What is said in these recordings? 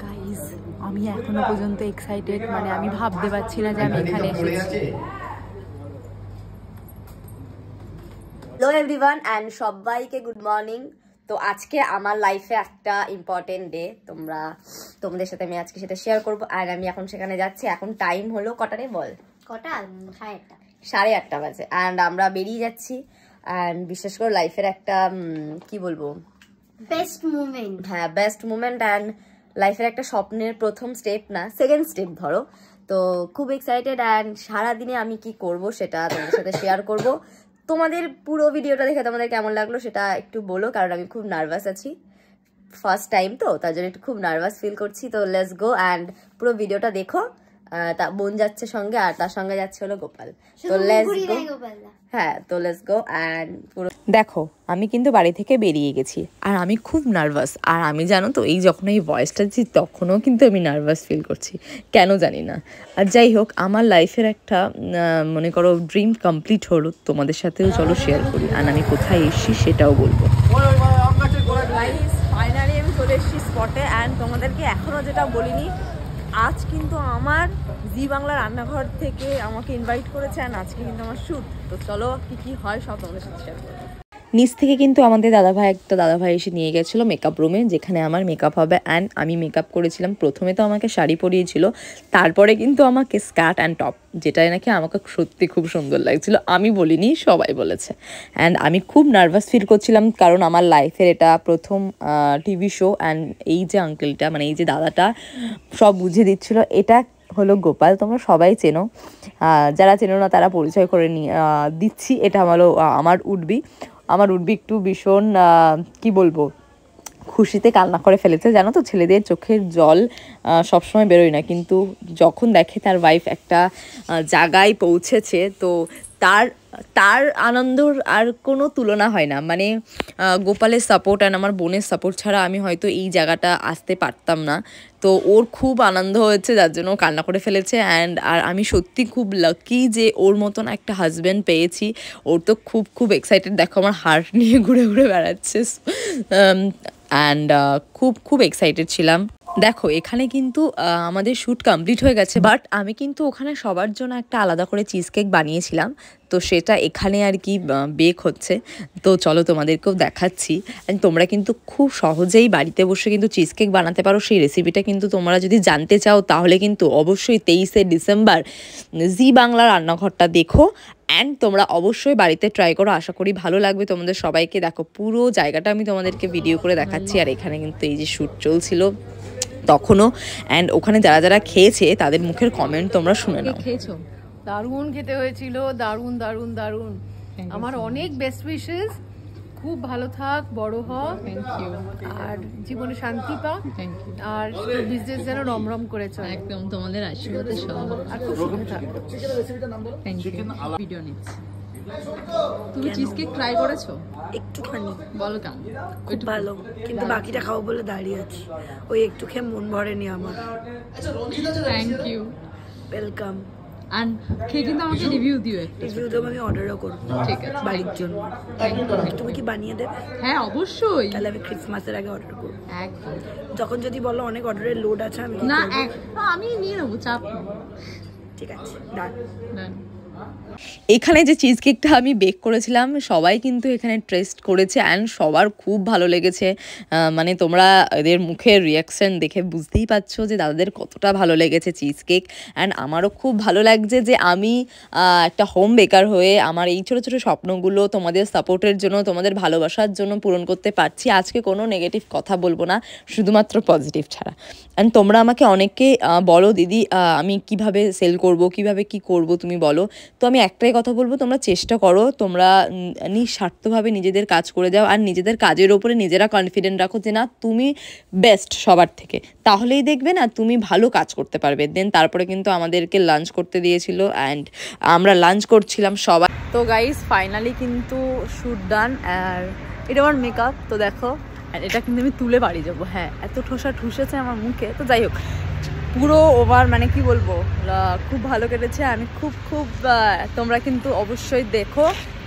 Guys আমি এখনো পর্যন্ত এক্সাইটেড, মানে আমি ভাবতে পারছি না যে আমি এখানে এসেছি। হ্যালো এভরিওয়ান অ্যান্ড সবাইকে গুড মর্নিং। তো আজকে আমার লাইফে একটা ইম্পর্টেন্ট ডে, তোমাদের সাথে আমি আজকে সেটা শেয়ার করবো। আর আমি এখন সেখানে যাচ্ছি। এখন টাইম হলো কটারে বল? কটা? 8:30 বাজে। অ্যান্ড আমরা বেরিয়ে যাচ্ছি। অ্যান্ড বিশেষ করে লাইফের একটা কি বলবো, বেস্ট মুভমেন্ট। হ্যাঁ, বেস্ট মুভমেন্ট অ্যান্ড লাইফের একটা স্বপ্নের প্রথম স্টেপ না, সেকেন্ড স্টেপ ধরো। তো খুব এক্সাইটেড। অ্যান্ড সারাদিনে আমি কি করব সেটা তোমাদের সাথে শেয়ার করব। তোমাদের পুরো ভিডিওটা দেখে তোমাদের কেমন লাগলো সেটা একটু বলো, কারণ আমি খুব নার্ভাস আছি। ফার্স্ট টাইম তো, তার জন্য একটু খুব নার্ভাস ফিল করছি। তো লেটস গো অ্যান্ড পুরো ভিডিওটা দেখো। তা বোন যাচ্ছে সঙ্গে, আর তার সঙ্গে যাচ্ছে হলো গোপাল। তো লেটস গো। হ্যাঁ, তো লেটস গো। অ্যান্ড পুরো দেখো আমি কিন্তু বাড়ি থেকে বেরিয়ে গেছি, আর আমি খুব নার্ভাস। আর আমি জানো তো, এই যখন এই ভয়েসটা দিচ্ছি তখনও কিন্তু আমি নার্ভাস ফিল করছি, কেন জানি না। আর যাই হোক, আমার লাইফের একটা মনে করো ড্রিম কমপ্লিট হলো, তোমাদের সাথেও চলো শেয়ার করি। আর আমি কোথায় এসেছি সেটাও বলবো। ফাইনালি আমি চলে এসেছি স্পটে। অ্যান্ড তোমাদেরকে এখনও যেটা বলিনি, আজ কিন্তু আমার জি বাংলা রান্নাঘর থেকে আমাকে ইনভাইট করেছে। অ্যান্ড আজকে কিন্তু আমার শ্যুট। তো চলো কি কি হয় সব তোমাদের সাথে শেয়ার করবো। নিচ থেকে কিন্তু আমাদের দাদাভাই এসে নিয়ে গেছিলো মেকআপ রুমে, যেখানে আমার মেকআপ হবে। অ্যান্ড আমি মেকআপ করেছিলাম। প্রথমে তো আমাকে শাড়ি পরিয়েছিল, তারপরে কিন্তু আমাকে স্কার্ট অ্যান্ড টপ, যেটাই নাকি আমাকে সত্যি খুব সুন্দর লাগছিল। আমি বলিনি, সবাই বলেছে। অ্যান্ড আমি খুব নার্ভাস ফিল করছিলাম, কারণ আমার লাইফের এটা প্রথম টিভি শো। অ্যান্ড এই যে আঙ্কেলটা, মানে এই যে দাদাটা সব বুঝিয়ে দিচ্ছিল, এটা হলো গোপাল। তোমরা সবাই চেনো, যারা চেনো না তারা পরিচয় করে দিচ্ছি। এটা হলো আমার উডবি একটু ভীষণ কি বলবো, খুশিতে কান্না করে ফেলেছে। জানো তো, ছেলেদের চোখের জল সবসময় বেরোয় না, কিন্তু যখন দেখে তার ওয়াইফ একটা জায়গায় পৌঁছেছে, তো তার আনন্দর আর কোনো তুলনা হয় না। মানে গোপালের সাপোর্ট অ্যান্ড আমার বোনের সাপোর্ট ছাড়া আমি হয়তো এই জায়গাটা আসতে পারতাম না। তো ওর খুব আনন্দ হয়েছে, যার জন্য ও কান্না করে ফেলেছে। আর আমি সত্যি খুব লাকি যে ওর মতন একটা হাজব্যান্ড পেয়েছি। ওর তো খুব এক্সাইটেড, দেখো আমার হার্ট নিয়ে ঘুরে ঘুরে বেড়াচ্ছে। অ্যান্ড খুব এক্সাইটেড ছিলাম। দেখো এখানে কিন্তু আমাদের শ্যুট কমপ্লিট হয়ে গেছে, বাট আমি কিন্তু ওখানে সবার জন্য একটা আলাদা করে চিজ কেক বানিয়েছিলাম। তো সেটা এখানে আর কি বেক হচ্ছে। তো চলো তোমাদেরকেও দেখাচ্ছি। অ্যান্ড তোমরা কিন্তু খুব সহজেই বাড়িতে বসে কিন্তু চিজ কেক বানাতে পারো। সেই রেসিপিটা কিন্তু তোমরা যদি জানতে চাও, তাহলে কিন্তু অবশ্যই 23শে ডিসেম্বর জি বাংলা রান্নাঘরটা দেখো। অ্যান্ড তোমরা অবশ্যই বাড়িতে ট্রাই করো, আশা করি ভালো লাগবে তোমাদের সবাইকে। দেখো পুরো জায়গাটা আমি তোমাদেরকে ভিডিও করে দেখাচ্ছি। আর এখানে কিন্তু এই যে শ্যুট চলছিল তখনও। অ্যান্ড ওখানে যারা খেয়েছে তাদের মুখের কমেন্ট তোমরা শুনে নাও। খেয়েছো? দারুণ খেতে হয়েছিল, দারুণ দারুণ দারুণ। আমার অনেক বেস্ট উইশেস, খুব ভালো থাক, বড় হ, আর জীবনে শান্তি পা, আর বিজনেস যেন রমরম করে চলে। একদম তোমাদের আশীর্বাদে সব। আর খুব সুখে থাক। ভিডিও নিচ্ছি। তুমি চিজ কেক ট্রাই করেছো? একটুখানি। বলো কেমন? খুব ভালো, কিন্তু বাকিটা খাবো বলে দাঁড়িয়ে আছি। ওই একটু খেয়ে মন ভরেনি আমার। Thank you, welcome. আর খেয়ে কিন্তু আমাকে রিভিউ দিও। রিভিউ দেবো, আমি অর্ডারও করবো। ঠিক আছে, বাড়ির জন্য। তুমি কি বানিয়ে দেবে? হ্যাঁ অবশ্যই। তাহলে আমি ক্রিসমাসের আগে অর্ডার করবো। একদম। যখন যদি বলো অনেক অর্ডারের লোড আছে, আমি না আমি নিয়ে নেবো, চাপ নেই। ঠিক আছে, ডান। এখানে যে চিজ কেকটা আমি বেক করেছিলাম, সবাই কিন্তু এখানে টেস্ট করেছে অ্যান্ড সবার খুব ভালো লেগেছে। মানে তোমরা এদের মুখের রিয়াকশান দেখে বুঝতেই পারছো যে দাদাদের কতটা ভালো লেগেছে চিজ কেক। অ্যান্ড আমারও খুব ভালো লাগছে যে আমি একটা হোম বেকার হয়ে আমার এই ছোটো ছোটো স্বপ্নগুলো তোমাদের সাপোর্টের জন্য, তোমাদের ভালোবাসার জন্য পূরণ করতে পারছি। আজকে কোনো নেগেটিভ কথা বলবো না, শুধুমাত্র পজিটিভ ছাড়া। অ্যান্ড তোমরা আমাকে অনেকে বলো, দিদি আমি কিভাবে সেল করব, কিভাবে কি করব তুমি বলো। তো আমি একটাই কথা বলবো, তোমরা চেষ্টা করো, তোমরা নিঃস্বার্থভাবে নিজেদের কাজ করে যাও। আর নিজেদের কাজের ওপরে নিজেরা কনফিডেন্ট রাখো যে না, তুমি বেস্ট সবার থেকে। তাহলেই দেখবে না তুমি ভালো কাজ করতে পারবে। দেন তারপরে কিন্তু আমাদেরকে লাঞ্চ করতে দিয়েছিল, অ্যান্ড আমরা লাঞ্চ করছিলাম সবাই। তো গাইস ফাইনালি কিন্তু শ্যুট ডান। আর এটা আমার মেকআপ, তো দেখো। আর এটা কিন্তু আমি তুলে বাড়ি যাবো। হ্যাঁ, এত ঠোসা ঠুসেছে আমার মুখে। তো যাই হোক, পুরো ওভার মানে কি বলবো খুব ভালো কেটেছে। আমি খুব তোমরা কিন্তু অবশ্যই দেখো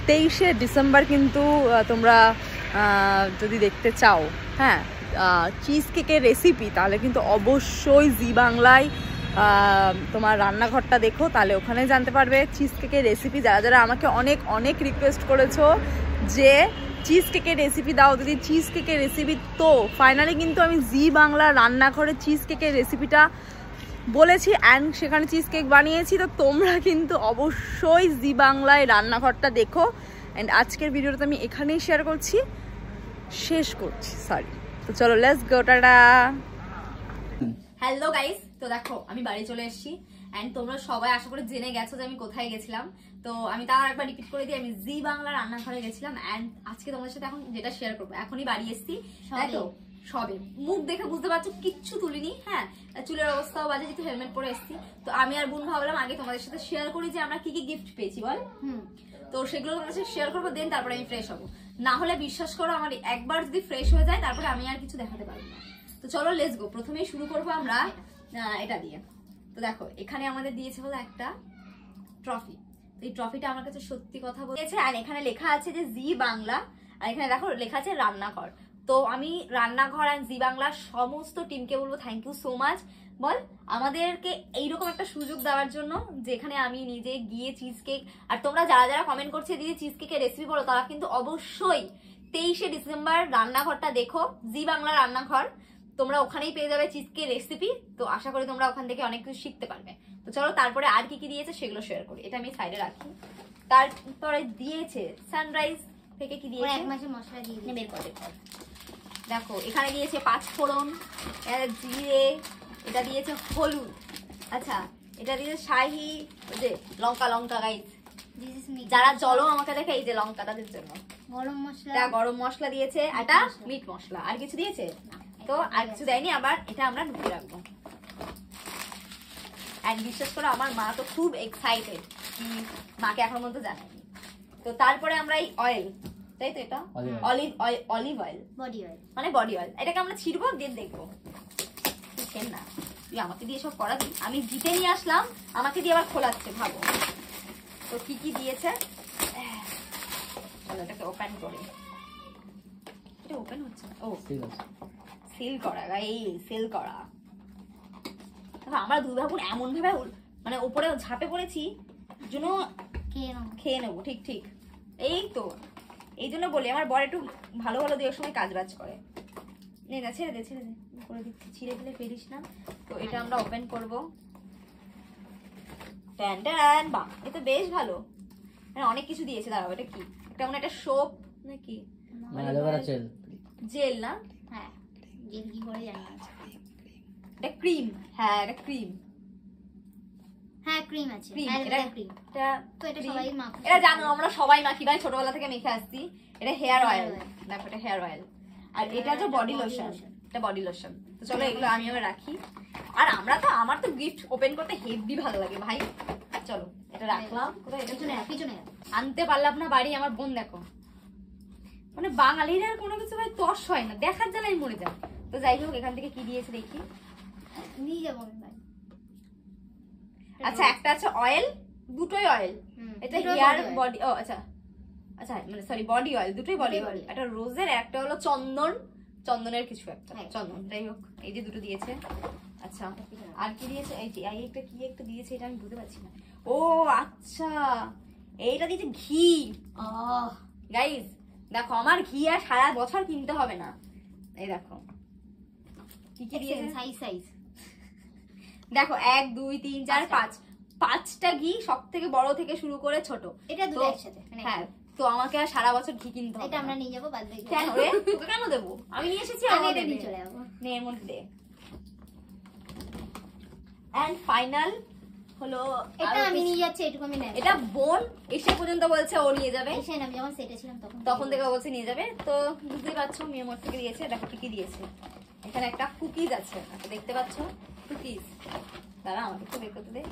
23শে ডিসেম্বর কিন্তু তোমরা যদি দেখতে চাও হ্যাঁ চিজ কেকের রেসিপি তাহলে কিন্তু অবশ্যই জি বাংলায় তোমার রান্নাঘরটা দেখো, তাহলে ওখানে জানতে পারবে চিজ কেকের রেসিপি। যারা যারা আমাকে অনেক রিকোয়েস্ট করেছো যে চিজ কেকের রেসিপি দাও দিদি, চিজ কেকের রেসিপি, তো ফাইনালি কিন্তু আমি জি বাংলা রান্নাঘরে চিজ কেকের রেসিপিটা বলেছি অ্যান্ড সেখানে চিজ কেক বানিয়েছি। তো তোমরা কিন্তু অবশ্যই জি বাংলায় রান্নাঘরটা দেখো। অ্যান্ড আজকের ভিডিওটা আমি এখানেই শেয়ার করছি, শেষ করছি সরি। তো চলো let's go, tata. Hello guys, তো দেখো আমি বাড়ি চলে এসেছি এন্ড তোমরা সবাই আশা করে জেনে গেছো যে আমি কোথায় গেছিলাম। তো আমি তাও একবার রিপিট করে দিই, আমি জি বাংলা রান্নাঘরে গেছিলাম এন্ড আজকে তোমাদের সাথে এখন যেটা শেয়ার করবো, এখনই বাড়ি এসেছি তাই তো সবে মুখ দেখে বুঝতে পারছো কিচ্ছু তুলিনি, হ্যাঁ চুলের অবস্থাও বাজে যেহেতু হেলমেট পরে এসেছি। তো আমি আর বোন ভাবলাম আগে তোমাদের সাথে শেয়ার করি যে আমরা কি কি গিফট পেয়েছি বল। তো সেগুলো তোমাদের সাথে শেয়ার করবো, দেন তারপরে আমি ফ্রেশ হবো। না হলে বিশ্বাস করো আমার একবার যদি ফ্রেশ হয়ে যায় তারপরে আমি আর কিছু দেখাতে পারবো না। তো চলো লেটস গো। প্রথমেই শুরু করবো আমরা এটা দিয়ে। তো দেখো এখানে আমাদের দিয়েছে হলো একটা ট্রফি। তো এই ট্রফিটা আমার কাছে সত্যি কথা বলেছে আর এখানে লেখা আছে যে জি বাংলা, আর এখানে দেখো লেখা আছে রান্নাঘর। তো আমি রান্নাঘর আর জি বাংলার সমস্ত টিমকে বলবো থ্যাংক ইউ সো মাচ বল আমাদেরকে এইরকম একটা সুযোগ দেওয়ার জন্য, যেখানে আমি নিজে গিয়ে চিজ কেক, আর তোমরা যারা যারা কমেন্ট করছে দিদি চিজ কেকের রেসিপি বলো, তারা কিন্তু অবশ্যই 23শে ডিসেম্বর রান্নাঘরটা দেখো, জি বাংলা রান্নাঘর। তোমরা ওখানেই পেয়ে যাবে চিজ কেকের রেসিপি। তো আশা করি তোমরা ওখান থেকে অনেক কিছু শিখতে পারবে। তো চলো তারপরে আর কি কি দিয়েছে সেগুলো শেয়ার করি। এটা আমি সাইডে রাখি। তারপরে দিয়েছে সানরাইজ থেকে কি দিয়েছে, এক মাসের মশলা দিয়ে বের করে দেখো এখানে দিয়েছে 5 ফোড়ন, জিরে, এটা দিয়েছে হলুদ, আচ্ছা এটা দিয়েছে শাহি যে লঙ্কা গাইস, যারা চলো আমাকে দেখে এই যে লঙ্কা তাদের জন্য গরম মশলা, এটা গরম মশলা দিয়েছে, এটা মিট মশলা। আর কিছু দিয়েছে? তো আর কিছু দেয়নি। আবার এটা আমরা ঢুকে রাখবো। আর বিশ্বাস করো আমার মা তো খুব এক্সাইটেড, মাকে এখন পর্যন্ত জানায়নি। তো তারপরে আমরা এই অয়েল, তাই তো এটা অলিভ অয়েল, বডি অয়েল, মানে বডি অয়েল, এটাকে আমরা ছিড়বো দিয়ে দেখবো। না তুই আমাকে দিয়ে সব করাবি, আমি জিতে নিয়ে আসলাম আমাকে দিয়ে আবার খোলাচ্ছে, ভাবো। তো কি কি দিয়েছে এটাকে ওপেন করি। এটা ওপেন হচ্ছে না, ও সিল করা, এই সিল করা। আমরা দুই ভাবুন এমন ভাবে মানে উপরে ঝাঁপে পড়েছি জন্য খেয়ে নেবো। ঠিক এই তো এই জন্য বলি আমার বর একটু ভালো দিয়ে সময় কাজ বাজ করে। না ছেড়ে দে করে দিচ্ছি, ছিঁড়ে দিলে ফেরিস না। তো এটা আমরা ওপেন করবো। বাহ এ তো বেশ ভালো, মানে অনেক কিছু দিয়েছে। দাঁড়াও এটা কি, একটা মানে একটা সোপ নাকি জেল না, হ্যাঁ জেল কি করে জানি, এটা ক্রিম, হ্যাঁ এটা ক্রিম, হ্যাঁ ক্রিম আছে, এটা ক্রিম। তো এটা সবাই মাখে, এটা জানো আমরা সবাই মাখি ভাই, ছোটবেলা থেকে মেখে আসছি। এটা হেয়ার অয়েল, দেখো এটা হেয়ার অয়েল। আর এটা হচ্ছে বডি লোশন, এটা বডি লোশন। তো চলো এগুলো আমি আবার রাখি। আর আমার তো গিফট ওপেন করতে হেভি ভালো লাগে ভাই। চলো এটা রাখলাম, কোথায় পিছনে আনতে পারলাম না বাড়ি। আমার বোন দেখো, মানে বাঙালিরা কোনো কিছু ভাই তস হয় না, দেখার জ্বালাই মরে যায়। তো যাই হোক এখান থেকে কি দিয়েছে দেখি, নিয়ে যাবো ভাই। আচ্ছা একটা আছে অয়েল, দুটোই অয়েল। এটা হেয়ার বডি, ও আচ্ছা মানে সরি বডি অয়েল, দুটোই বডি অয়েল। একটা রোজের, একটা হলো চন্দনের কিছু একটা, চন্দন। যাই হোক এই যে দুটো দিয়েছে। আচ্ছা আর কি দিয়েছে, এই যে একটা কি একটা দিয়েছে, এটা আমি বুঝতে পারছি না। ও আচ্ছা এইটা দিয়েছে ঘি। গাইস দেখো আমার ঘি আর সারা বছর কিনতে হবে না। এই দেখো কি কি দিয়েছে, সাইজ দেখো 1 2 3 4 5 5টা ঘি, সব থেকে বড় থেকে শুরু করে ছোট। এটা দুটো একসাথে, হ্যাঁ। তো আমাকে আর সারা বছর ঘি কিনতে হবে, এটা আমরা নিয়ে যাবো বাদ বাকি। কেন রে, তোকে কেন দেবো, আমি নিয়ে এসেছি, আমি এটা নিয়ে চলে যাবো। নে এর মধ্যে দে। এন্ড ফাইনাল হলো এটা আমি নিয়ে যাচ্ছি, এটুকু আমি নেব। এটা বোন এসে পর্যন্ত বলছে ও নিয়ে যাবে, এসে আমি যখন সেটে ছিলাম তখন থেকে বলছে নিয়ে যাবে। তো বুঝতেই পারছো মেয়ে মোট থেকে দিয়েছে। দেখো কি কি দিয়েছে, এখানে একটা কুকিজ আছে, দেখতে পাচ্ছ কুকিজ। দাঁড়া আমাকে একটু বের করতে দে।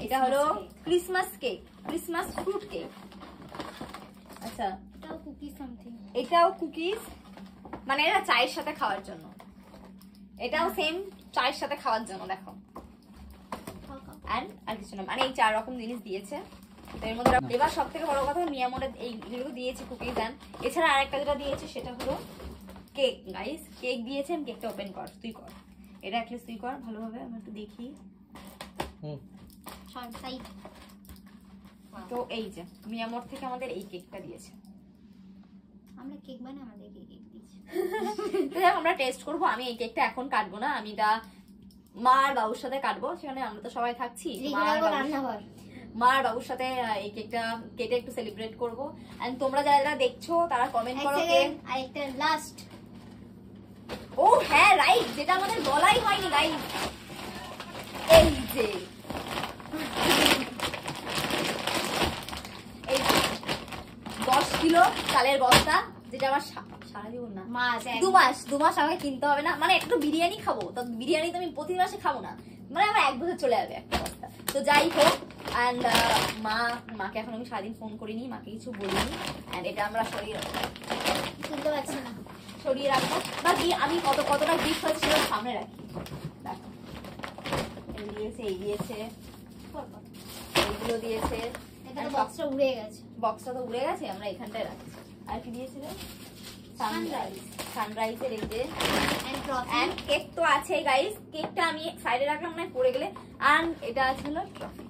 এটা হলো Christmas cake, Christmas fruit cake. আচ্ছা এটাও কুকিজ সামথিং, এটাও কুকিজ, মানে এটা চায়ের সাথে খাওয়ার জন্য। এটাও সেম চায়ের সাথে খাওয়ার জন্য। দেখো অ্যান্ড আর কিছু না, মানে এই 4 রকম জিনিস দিয়েছে। তো এর মধ্যে এবার সব থেকে বড় কথা মিয়ামোরের এইগুলো দিয়েছে কুকিজ অ্যান্ড এছাড়া আরেকটা যেটা দিয়েছে সেটা হলো কেক। গাইস কেক দিয়েছে, আমি কেকটা ওপেন কর, তুই কর এটা, অ্যাটলিস্ট তুই কর ভালোভাবে, আমি একটু দেখি। তো এই যে মিয়ামোর থেকে আমাদের এই কেকটা দিয়েছে, আমরা কেক বানাই, আমাদেরকে কেক দিয়েছে। আমরা টেস্ট করবো। আমি এই কেকটা এখন কাটবো না, আমি এটা মা আর বাবুর সাথে কাটবো, সেখানে আমরা তো সবাই থাকছি। মা আর বাবুর সাথে এই কেকটা কেটে একটু সেলিব্রেট করবো। এন্ড তোমরা যারা যারা দেখছো তারা কমেন্ট করো। আরেকটা লাস্ট, ও হ্যাঁ রাইট, যেটা আমাদের বলাই হয়নি গাইস, এই যে এই 10 কিলো চালের বস্তা, যেটা আমার সারা জীবন না দু মাস আমাকে কিনতে হবে না, মানে একটু বিরিয়ানি খাবো, তো বিরিয়ানি তো আমি প্রতি মাসে খাবো না, মানে আমার 1 বছর চলে যাবে একটা বস্তা। তো যাই হোক, অ্যান্ড মাকে এখন আমি সারাদিন ফোন করিনি, মাকে কিছু বলিনি, অ্যান্ড এটা আমরা সরিয়ে রাখবো। বা আমি কতটা গিফট হয়েছে সেটা সামনে রাখি। দেখো এই দিয়েছে, এই দিয়েছে, এইগুলো দিয়েছে, বক্সটা উড়ে গেছে, বক্সটা তো উড়ে গেছে, আমরা এখানটায় রাখছি। আর কি দিয়েছিল? সানরাইজের এই যে, এন্ড কেক তো আছে গাইস, কেকটা আমি সাইডে রাখলাম না পড়ে গেলে, আর এটা আছে হলো ট্রফি।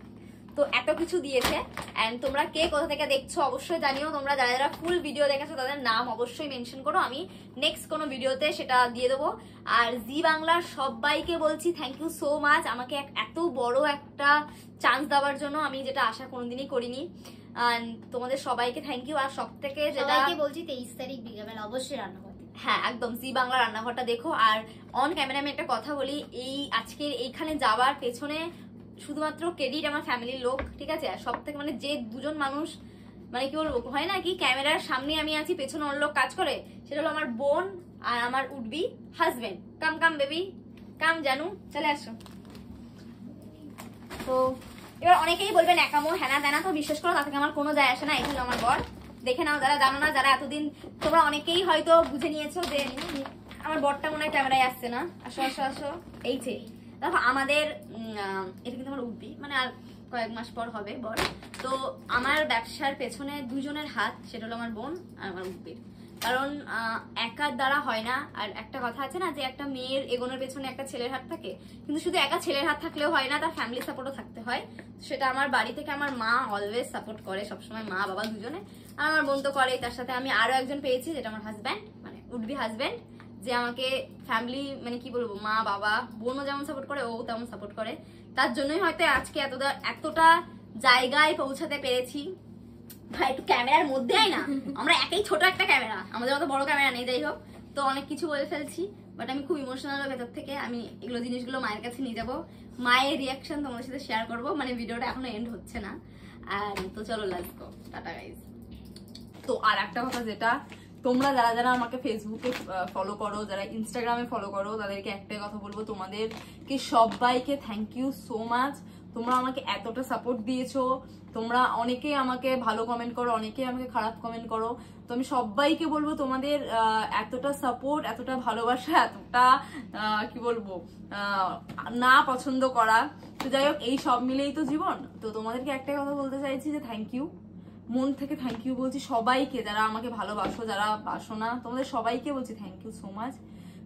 তো এত কিছু দিয়েছে। এন্ড তোমরা কে কোথা থেকে দেখছো অবশ্যই জানিও, তোমরা যারা যারা ফুল ভিডিও দেখেছো তাদের নাম অবশ্যই মেনশন করো, আমি নেক্সট কোনো ভিডিওতে সেটা দিয়ে দেবো। আর জি বাংলার সবাইকে বলছি থ্যাংক ইউ সো মাচ, আমাকে এত বড় একটা চান্স দেওয়ার জন্য, আমি যেটা আশা কোনোদিনই করিনি। তোমাদের সবাইকে থ্যাংক ইউ। আর সব থেকে যেটা বলছি 23 তারিখ বিকেলবেলা অবশ্যই রান্না করতে, হ্যাঁ একদম জি বাংলা রান্নাঘরটা দেখো। আর অন ক্যামেরা আমি একটা কথা বলি, এই আজকের এইখানে যাওয়ার পেছনে শুধুমাত্র ক্রেডিট আমার ফ্যামিলির লোক, ঠিক আছে। আর সব থেকে মানে যে দুজন মানুষ, মানে কি বলবো, হয় না কি ক্যামেরার সামনে আমি আছি, পেছনে অন্য লোক কাজ করে, সেটা হলো আমার বোন আর আমার উডবি হাজবেন্ড। কাম কাম বেবি কাম, জানু চলে আসো। তো এবার অনেকেই বলবেন একামো হ্যানা তেনা, তো বিশ্বাস করো তাতে আমার কোনো যায় আসে না, এই হলো আমার বর। দেখে নাও যারা জানো না, যারা এতদিন তোমরা অনেকেই হয়তো বুঝে নিয়েছো যে আমার বরটা মনে হয় ক্যামেরায় আসছে না। আসো আসো আসো, এই যে দেখো আমাদের এটা কিন্তু আমার উঠবি, মানে আর কয়েক মাস পর হবে বর। তো আমার ব্যবসার পেছনে দুজনের হাত, সেটা হলো আমার বোন আর আমার উঠবির। কারণ একার দ্বারা হয় না। আর একটা কথা আছে না যে একটা মেয়ের এগোনোর পেছনে একটা ছেলের হাত থাকে, কিন্তু শুধু একা ছেলের হাত থাকলেও হয় না, তার ফ্যামিলি সাপোর্টও থাকতে হয়। সেটা আমার বাড়ি থেকে আমার মা অলওয়েজ সাপোর্ট করে সবসময়, মা বাবা দুজনে, আর আমার বোন তো করেই। তার সাথে আমি আরো একজন পেয়েছি, যেটা আমার হাজব্যান্ড, মানে উডবি হাজব্যান্ড, যে আমাকে ফ্যামিলি, মানে কি বলবো, মা বাবা বোনও যেমন সাপোর্ট করে, ও তেমন সাপোর্ট করে। তার জন্যই হয়তো আজকে এতটা জায়গায় পৌঁছাতে পেরেছি। ভাই একটু ক্যামেরার মধ্যে আয় না, আমরা একেই ছোট একটা ক্যামেরা, আমাদের মতো বড় ক্যামেরা নেই। যাই হোক, তো অনেক কিছু বলে ফেলছি, বাট আমি খুব ইমোশনাল ভেতর থেকে। আমি এগুলো জিনিসগুলো মায়ের কাছে নিয়ে যাবো, মায়ের রিয়াকশন তোমাদের সাথে শেয়ার করবো। মানে ভিডিওটা এখনো এন্ড হচ্ছে না। আর তো চলো লেটস গো, টাটা গাইস। তো আর একটা কথা, যেটা তোমরা যারা যারা আমাকে ফেসবুকে ফলো করো, যারা ইনস্টাগ্রামে ফলো করো, তাদেরকে একটাই কথা বলবো, তোমাদেরকে সবাইকে থ্যাংক ইউ সো মাচ। তোমরা আমাকে এতটা সাপোর্ট দিয়েছো, তোমরা অনেকেই আমাকে ভালো কমেন্ট করো, অনেকেই আমাকে খারাপ কমেন্ট করো। তো আমি সবাইকে বলবো তোমাদের এতটা সাপোর্ট, এতটা ভালোবাসা, এতটা কি বলবো না পছন্দ করা, তো যাই হোক এই সব মিলেই তো জীবন। তো তোমাদেরকে একটাই কথা বলতে চাইছি যে থ্যাংক ইউ, মন থেকে থ্যাংক ইউ বলছি সবাইকে, যারা আমাকে ভালোবাসো, যারা বাসো না, তোমাদের সবাইকে বলছি থ্যাংক ইউ সো মাচ।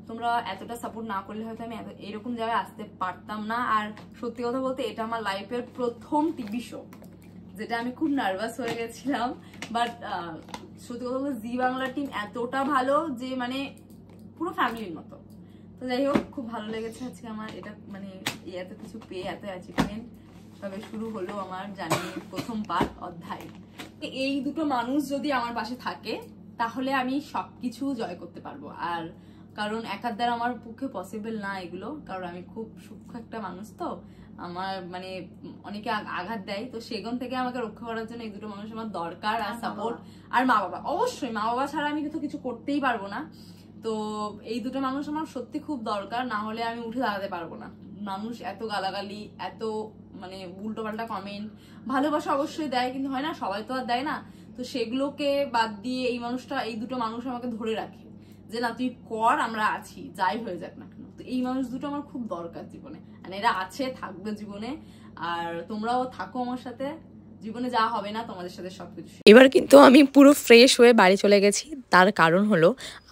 তোমরা এতটা সাপোর্ট না করলে হয়তো আমি এরকম জায়গায় আসতে পারতাম না। আর সত্যি কথা বলতে এটা আমার লাইফের প্রথম টিভি শো, যেটা আমি খুব নার্ভাস হয়ে গেছিলাম। বাট সত্যি কথা বলতে জি বাংলা টিম এতটা ভালো যে মানে পুরো ফ্যামিলির মতো। তো যাই হোক, খুব ভালো লেগেছে আজকে আমার এটা, মানে এত কিছু পেয়ে, এত অ্যাচিভমেন্ট। তবে শুরু হলো আমার জার্নির প্রথম পার্ট, অধ্যায়। এই দুটো মানুষ যদি আমার পাশে থাকে তাহলে আমি সবকিছু জয় করতে পারবো। আর কারণ একার দ্বারা আমার পক্ষে পসিবল না এগুলো, কারণ আমি খুব সূক্ষ্ম একটা মানুষ, তো আমার মানে অনেকে আঘাত দেয়, তো সেগুন থেকে আমাকে রক্ষা করার জন্য এই দুটো মানুষ আমার দরকার। আর সাপোর্ট, আর মা বাবা, অবশ্যই মা বাবা ছাড়া আমি কিন্তু কিছু করতেই পারবো না। তো এই দুটো মানুষ আমার সত্যি খুব দরকার, না হলে আমি উঠে দাঁড়াতে পারবো না। মানুষ এত গালাগালি, এত মানে উল্টো পাল্টা কমেন্ট, ভালোবাসা অবশ্যই দেয়, কিন্তু হয় না সবাই তো আর দেয় না। তো সেগুলোকে বাদ দিয়ে এই দুটো মানুষ আমাকে ধরে রাখে যে না তুই কর, আমরা আছি, যাই হয়ে যাক না কেন। তো এই মানুষ দুটো আমার খুব দরকার জীবনে। মানে এরা আছে, থাকবে জীবনে, আর তোমরাও থাকো আমার সাথে, জীবনে যা হবে না তোমাদের সাথে সবকিছু। এবার কিন্তু আমি পুরো ফ্রেশ হয়ে বাড়ি চলে গেছি। তার কারণ হলো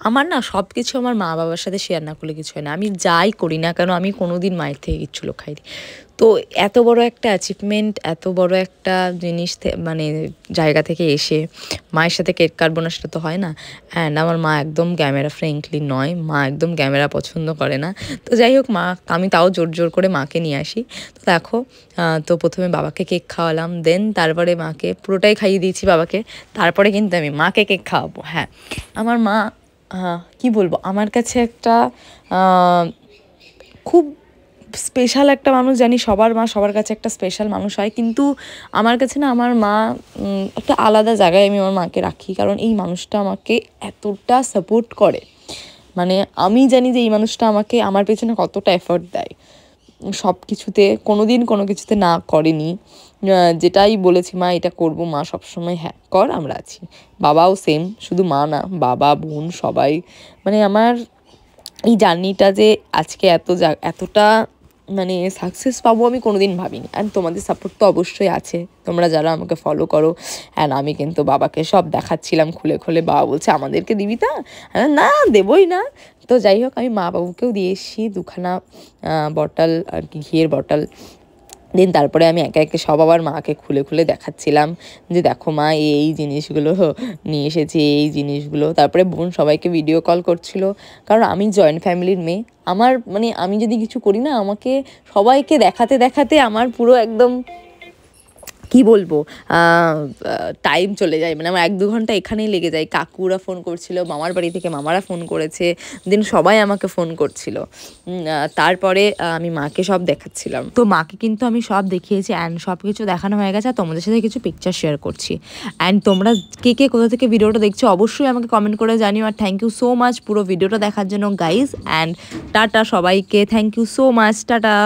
আমার না সব কিছু আমার মা বাবার সাথে শেয়ার না করলে কিছু হয় না। আমি যাই করি না কেন আমি কোনোদিন মায়ের থেকে কিচ্ছু লুকাইনি। তো এত বড় একটা অ্যাচিভমেন্ট, এত বড় একটা জিনিস মানে জায়গা থেকে এসে মায়ের সাথে কেক কাটবো না সেটা তো হয় না। অ্যান্ড আমার মা একদম ক্যামেরা ফ্রেন্ডলি নয়, মা একদম ক্যামেরা পছন্দ করে না। তো যাই হোক, মা আমি তাও জোর জোর করে মাকে নিয়ে আসি। তো দেখো, তো প্রথমে বাবাকে কেক খাওয়ালাম, দেন তারপরে মাকে পুরোটাই খাইয়ে দিয়েছি বাবাকে, তারপরে কিন্তু আমি মাকে কেক খাওয়াবো। হ্যাঁ, আমার মা কি বলবো, আমার কাছে একটা খুব স্পেশাল একটা মানুষ। জানি সবার মা সবার কাছে একটা স্পেশাল মানুষ হয়, কিন্তু আমার কাছে না আমার মা একটা আলাদা জায়গায় আমি আমার মাকে রাখি। কারণ এই মানুষটা আমাকে এতটা সাপোর্ট করে, মানে আমি জানি যে এই মানুষটা আমাকে আমার পেছনে কতটা এফর্ট দেয় সব কিছুতে, কোনো দিন কোনো কিছুতে না করেনি। যেটাই বলেছি মা এটা করবো, মা সবসময় হ্যাঁ কর, আমরা আছি। বাবাও সেম, শুধু মা না, বাবা বোন সবাই। মানে আমার এই জার্নিটা যে আজকে এতটা মানে সাকসেস পাবো আমি কোনোদিন ভাবিনি। অ্যান্ড তোমাদের সাপোর্ট তো অবশ্যই আছে, তোমরা যারা আমাকে ফলো করো। অ্যান্ড আমি কিন্তু বাবাকে সব দেখাচ্ছিলাম খুলে খুলে, বাবা বলছে আমাদেরকে দিবি তা, না দেবই না। তো যাই হোক, আমি মা বাবুকেও দিয়ে এসেছি 2খানা বটল আর কি, ঘিয়ের বটল। দেন তারপরে আমি একে একে সব আবার মাকে খুলে খুলে দেখাচ্ছিলাম যে দেখো মা এই জিনিসগুলো নিয়ে এসেছি, এই জিনিসগুলো। তারপরে বোন সবাইকে ভিডিও কল করছিল, কারণ আমি জয়েন্ট ফ্যামিলির মেয়ে। আমার মানে আমি যদি কিছু করি না, আমাকে সবাইকে দেখাতে দেখাতে আমার পুরো একদম কি বলবো টাইম চলে যায়। মানে আমার 1-2 ঘন্টা এখানেই লেগে যায়। কাকুরা ফোন করছিল, মামার বাড়ি থেকে মামারা ফোন করেছে, দেন সবাই আমাকে ফোন করছিল। তারপরে আমি মাকে সব দেখাচ্ছিলাম। তো মাকে কিন্তু আমি সব দেখিয়েছি অ্যান্ড সব কিছু দেখানো হয়ে গেছে। আর তোমাদের সাথে কিছু পিকচার শেয়ার করছি। অ্যান্ড তোমরা কে কে কোথা থেকে ভিডিওটা দেখছো অবশ্যই আমাকে কমেন্ট করে জানিও। আর থ্যাংক ইউ সো মাচ পুরো ভিডিওটা দেখার জন্য গাইজ। অ্যান্ড টাটা সবাইকে, thank you so much, tata.